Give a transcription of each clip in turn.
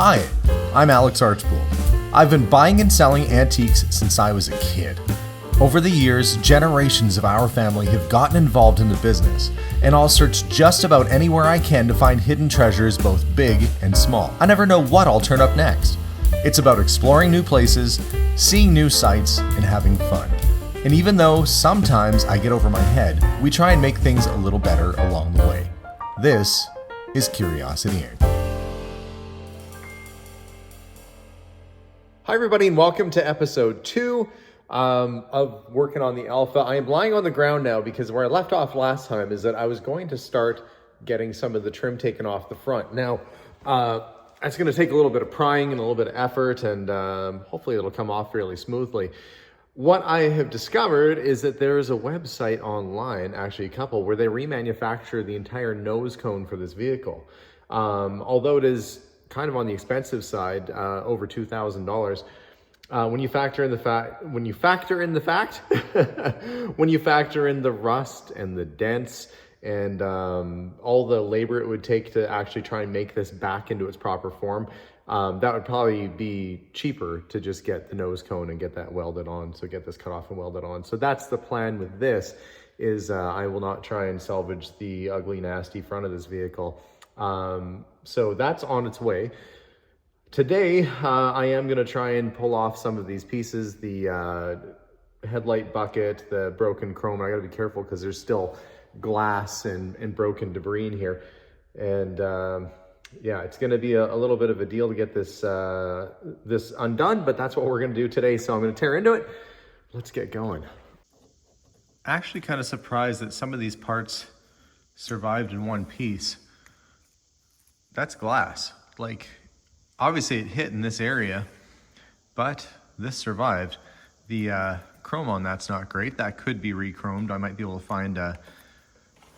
Hi, I'm Alex Archbold. I've been buying and selling antiques since I was a kid. Over the years, generations of our family have gotten involved in the business, and I'll search just about anywhere I can to find hidden treasures both big and small. I never know what I'll turn up next. It's about exploring new places, seeing new sights, and having fun. And even though sometimes I get over my head, we try and make things a little better along the way. This is Curiosity Inc. Hi everybody and welcome to episode 2 of working on the Alfa. I am lying on the ground now because where I left off last time is that I was going to start getting some of the trim taken off the front. Now, it's going to take a little bit of prying and a little bit of effort, and hopefully it'll come off fairly smoothly. What I have discovered is that there is a website online, actually a couple, where they remanufacture the entire nose cone for this vehicle. Although it is kind of on the expensive side, over $2,000. When you factor in the rust and the dents and all the labor it would take to actually try and make this back into its proper form, that would probably be cheaper to just get the nose cone and get that welded on. So get this cut off and welded on. So that's the plan with this, is I will not try and salvage the ugly, nasty front of this vehicle. So that's on its way. Today, I am going to try and pull off some of these pieces, the headlight bucket, the broken chrome. I got to be careful because there's still glass and broken debris in here. And yeah, it's going to be a little bit of a deal to get this this undone, but that's what we're going to do today. So I'm going to tear into it. Let's get going. Actually kind of surprised that some of these parts survived in one piece. That's glass. Like, obviously it hit in this area, but this survived. The chrome on that's not great. That could be re-chromed. I might be able to find an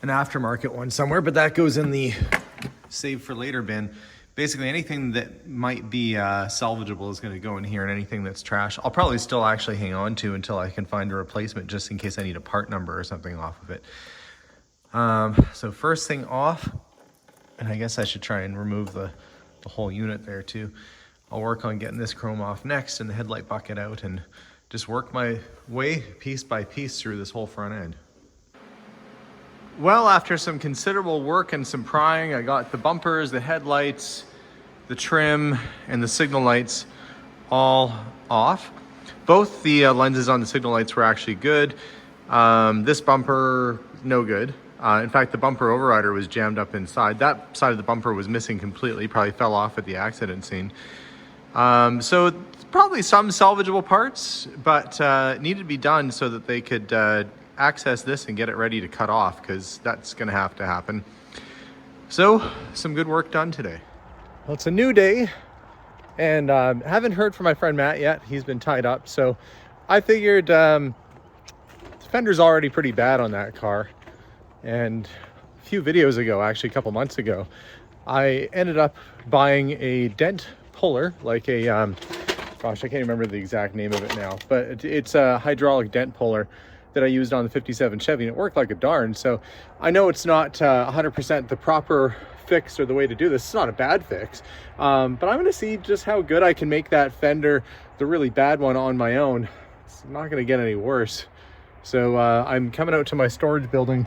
aftermarket one somewhere, but that goes in the save for later bin. Basically anything that might be salvageable is going to go in here, and anything that's trash I'll probably still actually hang on to until I can find a replacement, just in case I need a part number or something off of it. So first thing off, and I guess I should try and remove the whole unit there too. I'll work on getting this chrome off next and the headlight bucket out, and just work my way piece by piece through this whole front end. Well, after some considerable work and some prying, I got the bumpers, the headlights, the trim, and the signal lights all off. Both the lenses on the signal lights were actually good. This bumper, no good. In fact, the bumper overrider was jammed up inside. That side of the bumper was missing completely, probably fell off at the accident scene. So probably some salvageable parts, but needed to be done so that they could access this and get it ready to cut off, because that's going to have to happen. So some good work done today. Well, it's a new day, and haven't heard from my friend Matt yet. He's been tied up, so I figured the fender's already pretty bad on that car. And a few videos ago, actually a couple months ago, I ended up buying a dent puller, like a, gosh, I can't remember the exact name of it now, but it's a hydraulic dent puller that I used on the 57 Chevy, and it worked like a darn. So I know it's not 100% the proper fix or the way to do this. It's not a bad fix, but I'm going to see just how good I can make that fender, the really bad one, on my own. It's not going to get any worse. So I'm coming out to my storage building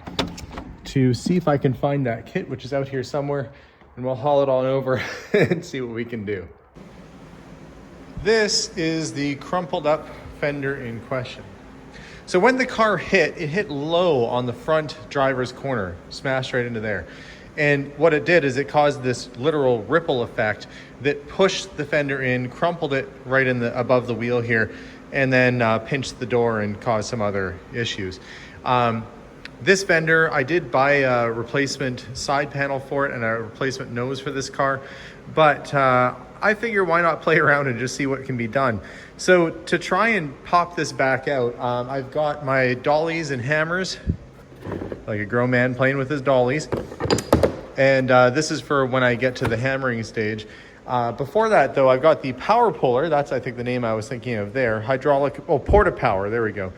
to see if I can find that kit, which is out here somewhere, and we'll haul it on over and see what we can do. This is the crumpled up fender in question. So when the car hit, it hit low on the front driver's corner, smashed right into there. And what it did is it caused this literal ripple effect that pushed the fender in, crumpled it right in the above the wheel here, and then pinched the door and caused some other issues. This fender, I did buy a replacement side panel for it and a replacement nose for this car, but I figure why not play around and just see what can be done. So to try and pop this back out, I've got my dollies and hammers, like a grown man playing with his dollies. And this is for when I get to the hammering stage. Before that, though, I've got the power puller. That's, I think, the name I was thinking of there. Hydraulic, porta power. There we go.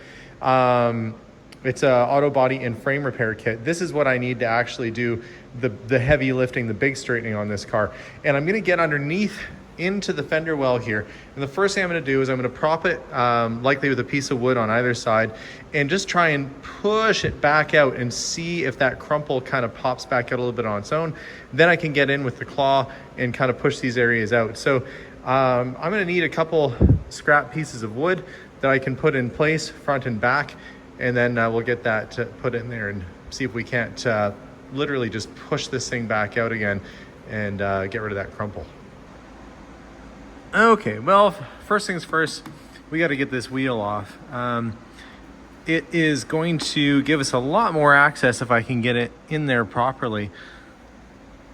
It's a auto body and frame repair kit. This is what I need to actually do the heavy lifting, the big straightening on this car. And I'm going to get underneath into the fender well here. And the first thing I'm going to do is I'm going to prop it likely with a piece of wood on either side and just try and push it back out and see if that crumple kind of pops back out a little bit on its own. Then I can get in with the claw and kind of push these areas out. So I'm going to need a couple scrap pieces of wood that I can put in place front and back, and then we'll get that put in there and see if we can't literally just push this thing back out again and get rid of that crumple. Okay, well, first things first, we got to get this wheel off. It is going to give us a lot more access if I can get it in there properly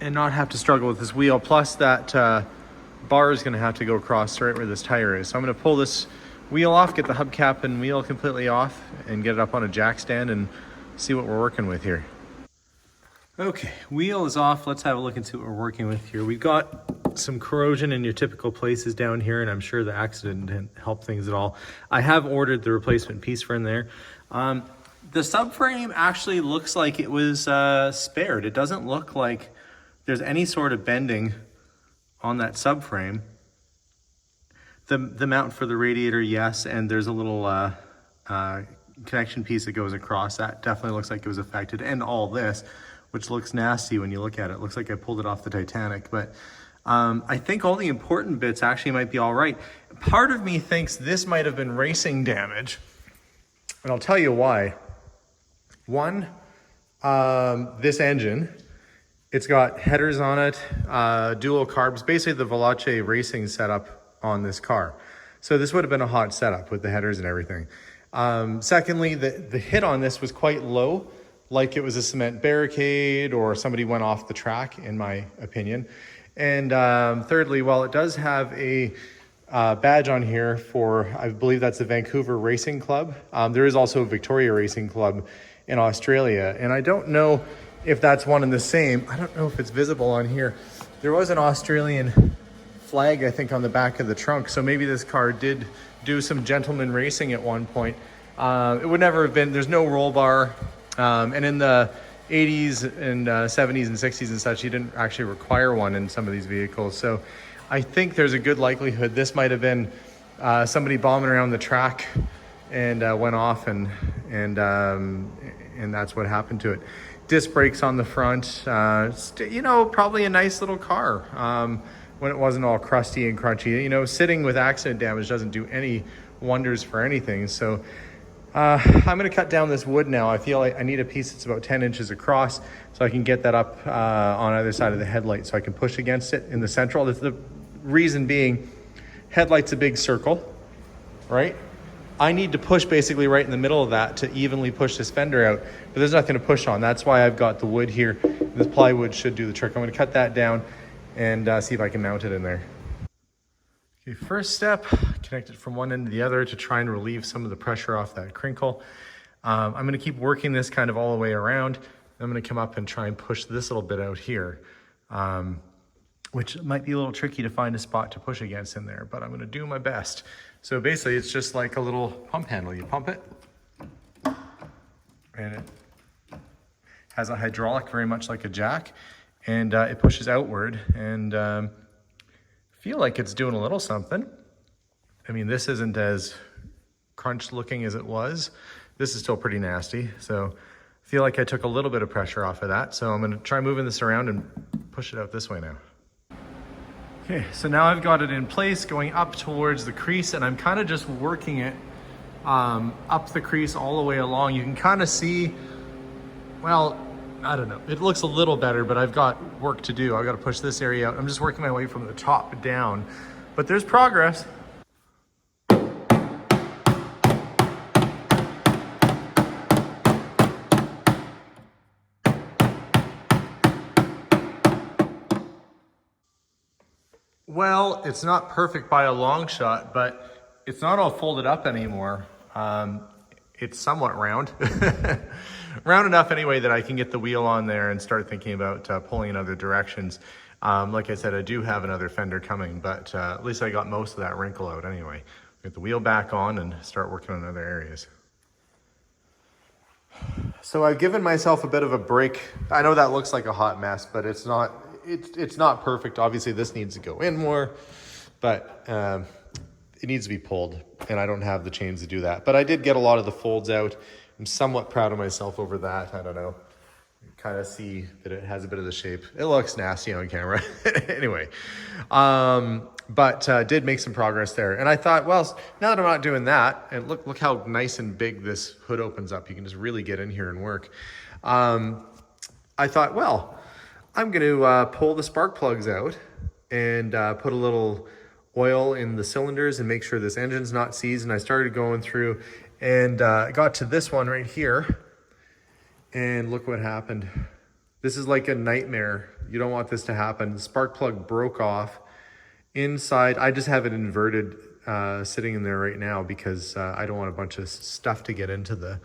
and not have to struggle with this wheel. Plus that bar is going to have to go across right where this tire is. So I'm going to pull this wheel off, get the hubcap and wheel completely off, and get it up on a jack stand and see what we're working with here. Okay, wheel is off. Let's have a look and see what we're working with here. We've got some corrosion in your typical places down here, and I'm sure the accident didn't help things at all. I have ordered the replacement piece for in there. The subframe actually looks like it was spared. It doesn't look like there's any sort of bending on that subframe. The mount for the radiator, yes, and there's a little connection piece that goes across. That definitely looks like it was affected, and all this, which looks nasty when you look at it. It looks like I pulled it off the Titanic, but I think all the important bits actually might be all right. Part of me thinks this might have been racing damage, and I'll tell you why. One, this engine, it's got headers on it, dual carbs, basically the Veloce racing setup on this car. So this would have been a hot setup with the headers and everything. Secondly, the hit on this was quite low, like it was a cement barricade or somebody went off the track, in my opinion. And thirdly, while it does have a badge on here for, I believe that's the Vancouver Racing Club, there is also a Victoria Racing Club in Australia. And I don't know if that's one and the same. I don't know if it's visible on here. There was an Australian flag, I think, on the back of the trunk. So maybe this car did do some gentleman racing at one point. It would never have been, there's no roll bar. And in the 80s and 70s and 60s and such, you didn't actually require one in some of these vehicles. So I think there's a good likelihood this might have been somebody bombing around the track and went off, and that's what happened to it. Disc brakes on the front, you know, probably a nice little car when it wasn't all crusty and crunchy. You know, sitting with accident damage doesn't do any wonders for anything. So I'm going to cut down this wood now. I feel like I need a piece that's about 10 inches across so I can get that up on either side of the headlight so I can push against it in the central. The reason being, headlight's a big circle, right? I need to push basically right in the middle of that to evenly push this fender out, but there's nothing to push on. That's why I've got the wood here. This plywood should do the trick. I'm going to cut that down and see if I can mount it in there. Okay, first step, connect it from one end to the other to try and relieve some of the pressure off that crinkle. I'm going to keep working this kind of all the way around. I'm going to come up and try and push this little bit out here, which might be a little tricky to find a spot to push against in there, but I'm going to do my best. So basically it's just like a little pump handle. You pump it and it has a hydraulic very much like a jack, and it pushes outward, and feel like it's doing a little something. I mean, this isn't as crunched looking as it was. This is still pretty nasty. So I feel like I took a little bit of pressure off of that. So I'm gonna try moving this around and push it out this way now. Okay, so now I've got it in place going up towards the crease, and I'm kind of just working it up the crease all the way along. You can kind of see, well, I don't know, it looks a little better, but I've got work to do. I've got to push this area out. I'm just working my way from the top down, but there's progress. Well, it's not perfect by a long shot, but it's not all folded up anymore. It's somewhat round. Round enough anyway that I can get the wheel on there and start thinking about pulling in other directions. Like I said, I do have another fender coming, but at least I got most of that wrinkle out anyway. Get the wheel back on and start working on other areas. So I've given myself a bit of a break. I know that looks like a hot mess, but it's not perfect. Obviously this needs to go in more. but it needs to be pulled, and I don't have the chains to do that. But I did get a lot of the folds out. I'm somewhat proud of myself over that. I don't know. Kind of see that it has a bit of the shape. It looks nasty on camera. Anyway, but did make some progress there. And I thought, well, now that I'm not doing that, and look how nice and big this hood opens up. You can just really get in here and work. I thought, well, I'm going to pull the spark plugs out and put a little oil in the cylinders and make sure this engine's not seized. And I started going through and got to this one right here. And look what happened. This is like a nightmare. You don't want this to happen. The spark plug broke off inside. I just have it inverted sitting in there right now because I don't want a bunch of stuff to get into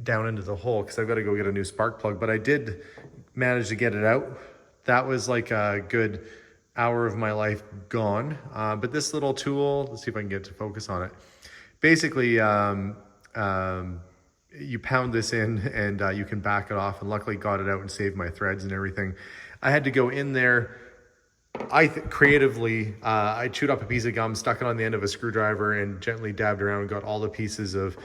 down into the hole, because I've got to go get a new spark plug. But I did manage to get it out. That was like a good hour of my life gone. But this little tool, let's see if I can get to focus on it. Basically, you pound this in and you can back it off, and luckily got it out and saved my threads and everything. I had to go in there. Creatively, I chewed up a piece of gum, stuck it on the end of a screwdriver, and gently dabbed around and got all the pieces of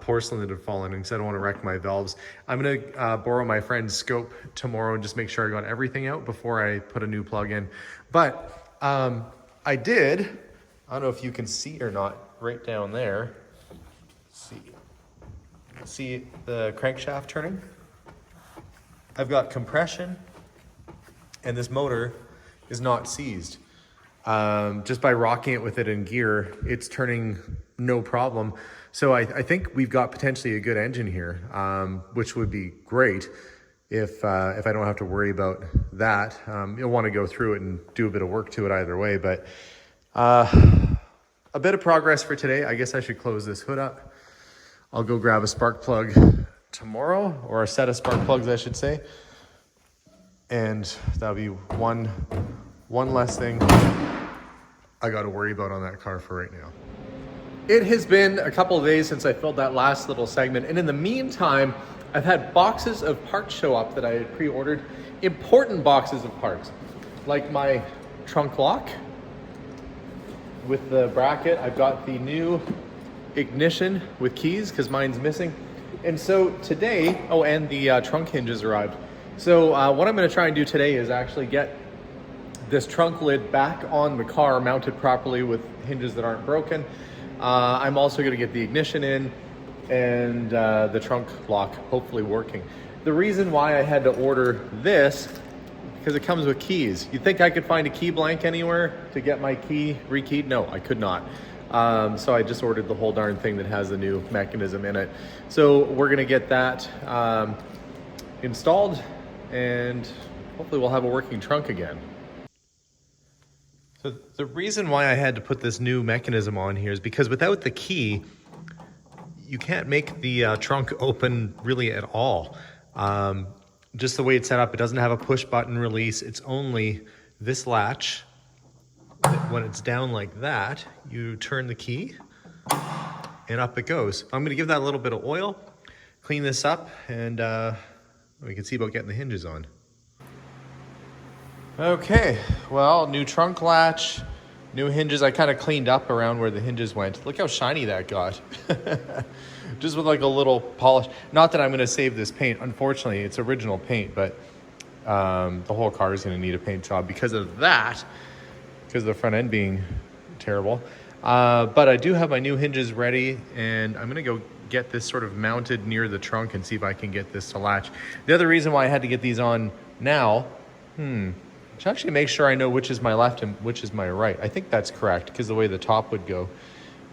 porcelain that had fallen in, because I don't want to wreck my valves. I'm going to borrow my friend's scope tomorrow and just make sure I got everything out before I put a new plug in. But I did, I don't know if you can see or not, right down there. Let's see the crankshaft turning? I've got compression, and this motor is not seized. Just by rocking it with it in gear, it's turning no problem. So I think we've got potentially a good engine here, which would be great if I don't have to worry about that. You'll want to go through it and do a bit of work to it either way, but a bit of progress for today. I guess I should close this hood up. I'll go grab a spark plug tomorrow, or a set of spark plugs, I should say. And that'll be one less thing I got to worry about on that car for right now. It has been a couple of days since I filled that last little segment. And in the meantime, I've had boxes of parts show up that I had pre-ordered. Important boxes of parts, like my trunk lock with the bracket. I've got the new ignition with keys because mine's missing. And so today, and the trunk hinges arrived. So what I'm going to try and do today is actually get this trunk lid back on the car, mounted properly with hinges that aren't broken. I'm also going to get the ignition in and the trunk lock hopefully working. The reason why I had to order this, because it comes with keys. You'd think I could find a key blank anywhere to get my key rekeyed? No, I could not. So I just ordered the whole darn thing that has the new mechanism in it. So we're going to get that installed, and hopefully we'll have a working trunk again. So the reason why I had to put this new mechanism on here is because without the key, you can't make the trunk open really at all. Just the way it's set up, it doesn't have a push button release. It's only this latch. When it's down like that, you turn the key and up it goes. I'm going to give that a little bit of oil, clean this up, and we can see about getting the hinges on. Okay, well, new trunk latch, new hinges. I kind of cleaned up around where the hinges went. Look how shiny that got. Just with like a little polish. Not that I'm going to save this paint. Unfortunately, it's original paint, but the whole car is going to need a paint job because of that. Because of the front end being terrible. But I do have my new hinges ready, and I'm gonna go get this sort of mounted near the trunk and see if I can get this to latch. The other reason why I had to get these on now, to actually make sure I know which is my left and which is my right. I think that's correct, because the way the top would go.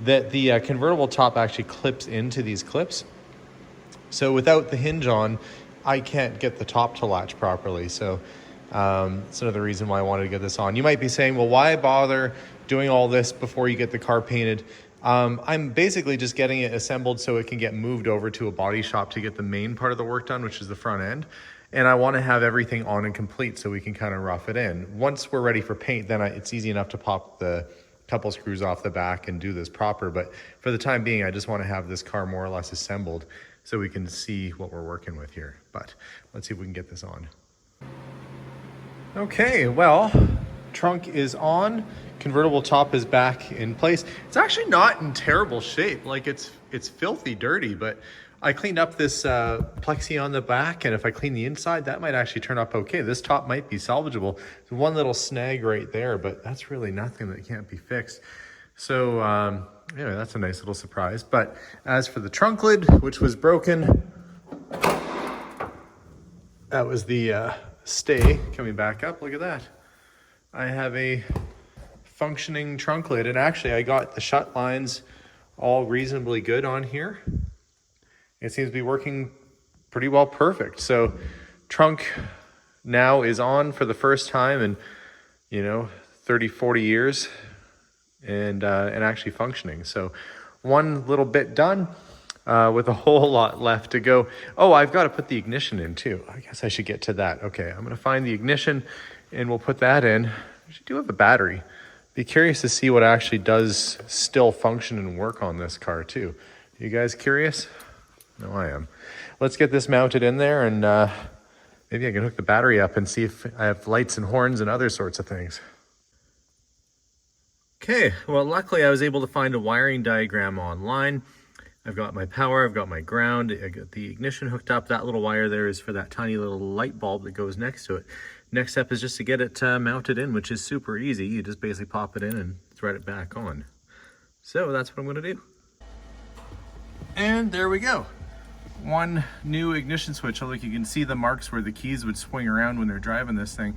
That the convertible top actually clips into these clips. So without the hinge on, I can't get the top to latch properly. So it's another reason why I wanted to get this on. You might be saying, well, why bother doing all this before you get the car painted? I'm basically just getting it assembled so it can get moved over to a body shop to get the main part of the work done, which is the front end. And I want to have everything on and complete so we can kind of rough it in. Once we're ready for paint, then it's easy enough to pop the couple screws off the back and do this proper. But for the time being, I just want to have this car more or less assembled so we can see what we're working with here. But let's see if we can get this on. Okay, well, trunk is on, convertible top is back in place. It's actually not in terrible shape. Like it's filthy dirty, but I cleaned up this plexi on the back, and if I clean the inside, that might actually turn up okay. This top might be salvageable. There's one little snag right there, but that's really nothing that can't be fixed. So anyway, that's a nice little surprise. But as for the trunk lid, which was broken, that was the stay coming back up. Look at that. I have a functioning trunk lid, and actually I got the shut lines all reasonably good on here. It seems to be working pretty well perfect. So trunk now is on for the first time in 30, 40 years and actually functioning. So one little bit done with a whole lot left to go. Oh, I've got to put the ignition in too. I guess I should get to that. Okay, I'm going to find the ignition and we'll put that in. I do have a battery. Be curious to see what actually does still function and work on this car too. You guys curious? No, I am. Let's get this mounted in there, and maybe I can hook the battery up and see if I have lights and horns and other sorts of things. Okay, well, luckily I was able to find a wiring diagram online. I've got my power, I've got my ground, I got the ignition hooked up. That little wire there is for that tiny little light bulb that goes next to it. Next step is just to get it mounted in, which is super easy. You just basically pop it in and thread it back on. So that's what I'm going to do. And there we go. One new ignition switch. Like you can see the marks where the keys would swing around when they're driving this thing.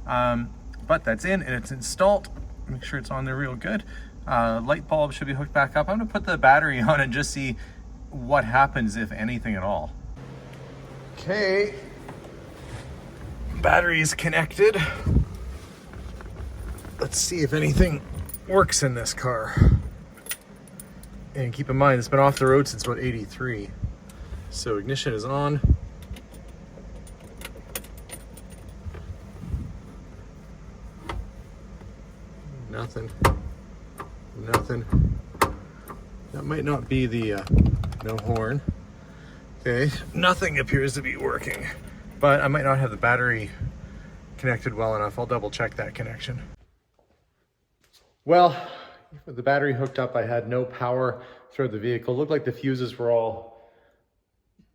But that's in and it's installed. Make sure it's on there real good. Light bulb should be hooked back up. I'm gonna put the battery on and just see what happens, if anything at all. Okay, battery is connected. Let's see if anything works in this car. And keep in mind, it's been off the road since about 83. So ignition is on. Nothing. That might not be the no horn. Okay, nothing appears to be working, but I might not have the battery connected well enough. I'll double check that connection. Well, with the battery hooked up, I had no power throughout the vehicle. It looked like the fuses were all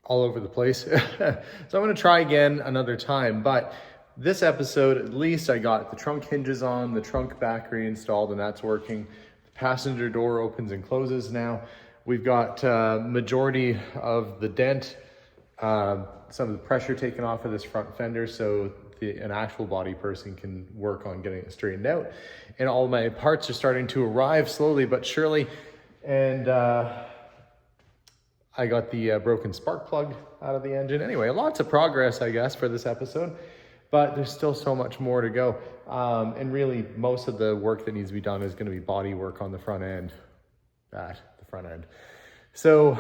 over the place. So I'm gonna try again another time, but this episode, at least I got the trunk hinges on, the trunk back reinstalled, and that's working. The passenger door opens and closes now. We've got majority of the dent, some of the pressure taken off of this front fender, so an actual body person can work on getting it straightened out. And all my parts are starting to arrive slowly but surely. And I got the broken spark plug out of the engine. Anyway, lots of progress, I guess, for this episode, but there's still so much more to go. And really, most of the work that needs to be done is going to be body work on the front end, the front end. So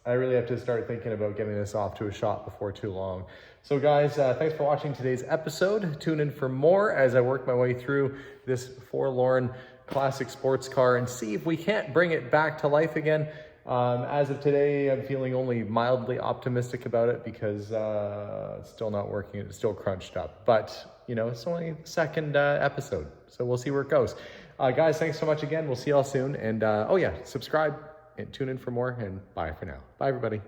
I really have to start thinking about getting this off to a shop before too long. So guys, thanks for watching today's episode. Tune in for more as I work my way through this forlorn classic sports car and see if we can't bring it back to life again. As of today, I'm feeling only mildly optimistic about it because it's still not working. It's still crunched up, but you know, it's only the second episode, so we'll see where it goes. Guys, thanks so much again. We'll see y'all soon. And oh yeah, subscribe and tune in for more, and bye for now. Bye everybody.